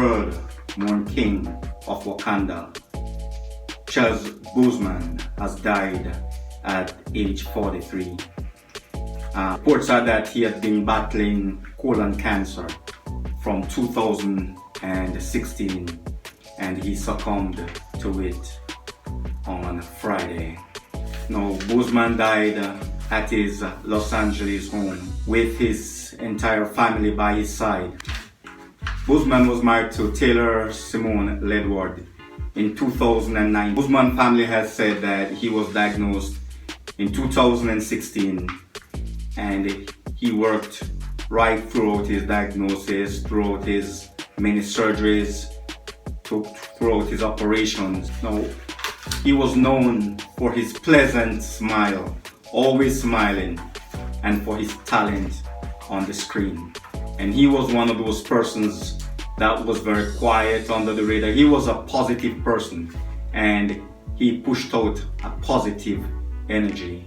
Third Mourn King of Wakanda, Charles Boseman, has died at age 43. Reports are that he had been battling colon cancer from 2016 and he succumbed to it on Friday. Now, Boseman died at his Los Angeles home with his entire family by his side. Boseman was married to Taylor Simone Ledward in 2009. Boseman family has said that he was diagnosed in 2016 and he worked right throughout his diagnosis, throughout his many surgeries, throughout his operations. Now, he was known for his pleasant smile, always smiling, and for his talent on the screen. And he was one of those persons that was very quiet under the radar. He was a positive person and he pushed out a positive energy.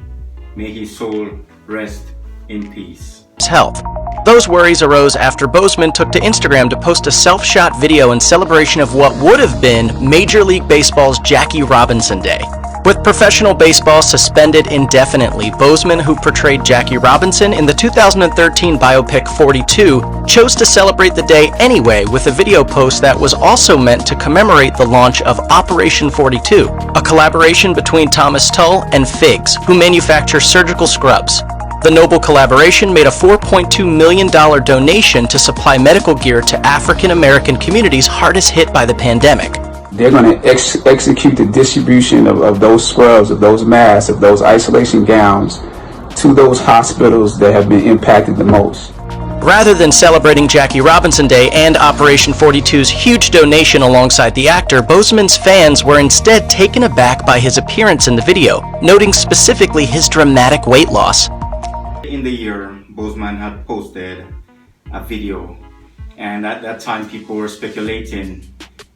May his soul rest in peace. Health. Those worries arose after Boseman took to Instagram to post a self-shot video in celebration of what would have been Major League Baseball's Jackie Robinson Day. With professional baseball suspended indefinitely, Boseman, who portrayed Jackie Robinson in the 2013 biopic 42, chose to celebrate the day anyway with a video post that was also meant to commemorate the launch of Operation 42, a collaboration between Thomas Tull and Figs, who manufacture surgical scrubs. The noble collaboration made a $4.2 million donation to supply medical gear to African American communities hardest hit by the pandemic. They're going to execute the distribution of those scrubs, of those masks, of those isolation gowns to those hospitals that have been impacted the most. Rather than celebrating Jackie Robinson Day and Operation 42's huge donation alongside the actor, Boseman's fans were instead taken aback by his appearance in the video, noting specifically his dramatic weight loss. In the year, Boseman had posted a video, and at that time people were speculating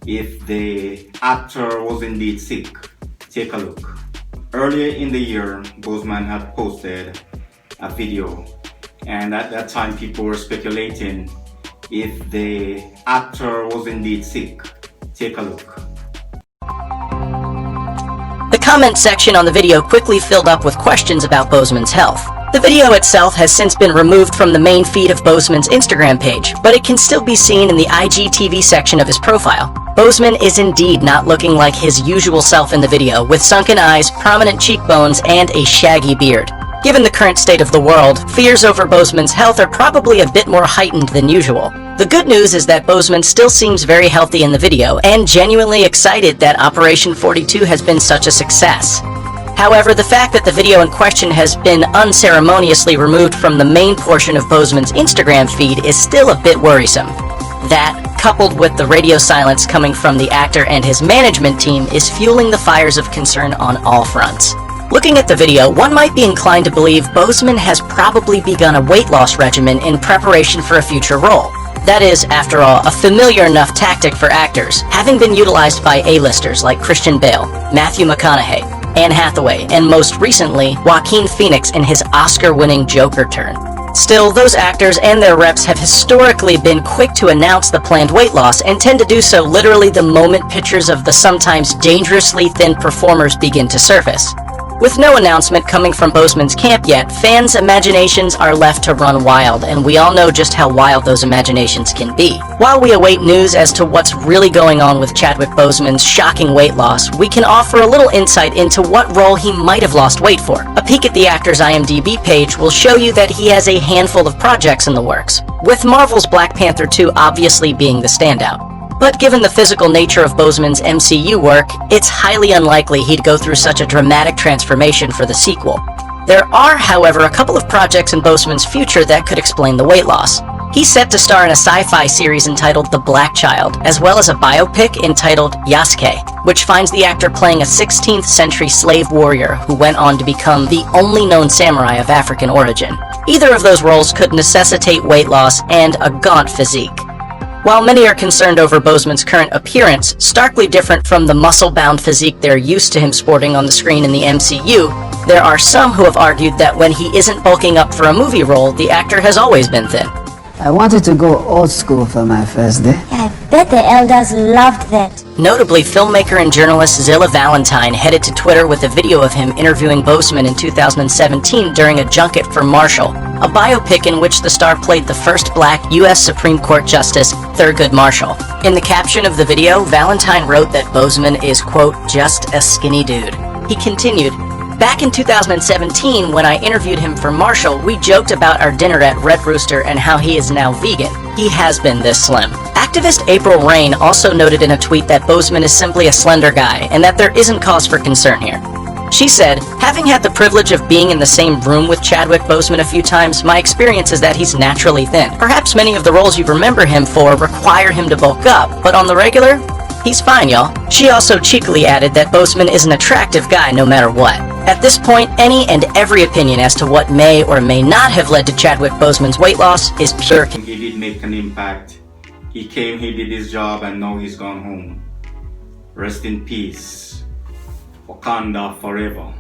if the actor was indeed sick. Take a look. Earlier in the year, Boseman had posted a video, and at that time people were speculating if the actor was indeed sick. Take a look. The comment section on the video quickly filled up with questions about Boseman's health. The video itself has since been removed from the main feed of Boseman's Instagram page, but it can still be seen in the IGTV section of his profile. Boseman is indeed not looking like his usual self in the video, with sunken eyes, prominent cheekbones, and a shaggy beard. Given the current state of the world, fears over Boseman's health are probably a bit more heightened than usual. The good news is that Boseman still seems very healthy in the video, and genuinely excited that Operation 42 has been such a success. However, the fact that the video in question has been unceremoniously removed from the main portion of Boseman's Instagram feed is still a bit worrisome. That, coupled with the radio silence coming from the actor and his management team, is fueling the fires of concern on all fronts. Looking at the video, one might be inclined to believe Boseman has probably begun a weight loss regimen in preparation for a future role. That is, after all, a familiar enough tactic for actors, having been utilized by A-listers like Christian Bale, Matthew McConaughey, Anne Hathaway, and most recently, Joaquin Phoenix in his Oscar-winning Joker turn. Still, those actors and their reps have historically been quick to announce the planned weight loss and tend to do so literally the moment pictures of the sometimes dangerously thin performers begin to surface. With no announcement coming from Boseman's camp yet, fans' imaginations are left to run wild, and we all know just how wild those imaginations can be. While we await news as to what's really going on with Chadwick Boseman's shocking weight loss, we can offer a little insight into what role he might have lost weight for. A peek at the actor's IMDb page will show you that he has a handful of projects in the works, with Marvel's Black Panther 2 obviously being the standout. But given the physical nature of Boseman's MCU work, it's highly unlikely he'd go through such a dramatic transformation for the sequel. There are, however, a couple of projects in Boseman's future that could explain the weight loss. He's set to star in a sci-fi series entitled The Black Child, as well as a biopic entitled Yasuke, which finds the actor playing a 16th century slave warrior who went on to become the only known samurai of African origin. Either of those roles could necessitate weight loss and a gaunt physique. While many are concerned over Boseman's current appearance, starkly different from the muscle-bound physique they're used to him sporting on the screen in the MCU, there are some who have argued that when he isn't bulking up for a movie role, the actor has always been thin. I wanted to go old school for my first day. I bet the elders loved that. Notably, filmmaker and journalist Zilla Valentine headed to Twitter with a video of him interviewing Boseman in 2017 during a junket for Marshall, a biopic in which the star played the first black U.S. Supreme Court Justice, Thurgood Marshall. In the caption of the video, Valentine wrote that Boseman is, quote, just a skinny dude. He continued, back in 2017, when I interviewed him for Marshall, we joked about our dinner at Red Rooster and how he is now vegan. He has been this slim. Activist April Rain also noted in a tweet that Boseman is simply a slender guy and that there isn't cause for concern here. She said, having had the privilege of being in the same room with Chadwick Boseman a few times, my experience is that he's naturally thin. Perhaps many of the roles you remember him for require him to bulk up, but on the regular, he's fine, y'all. She also cheekily added that Boseman is an attractive guy no matter what. At this point, any and every opinion as to what may or may not have led to Chadwick Boseman's weight loss is pure. He did make an impact. He came, he did his job, and now he's gone home. Rest in peace. Wakanda forever.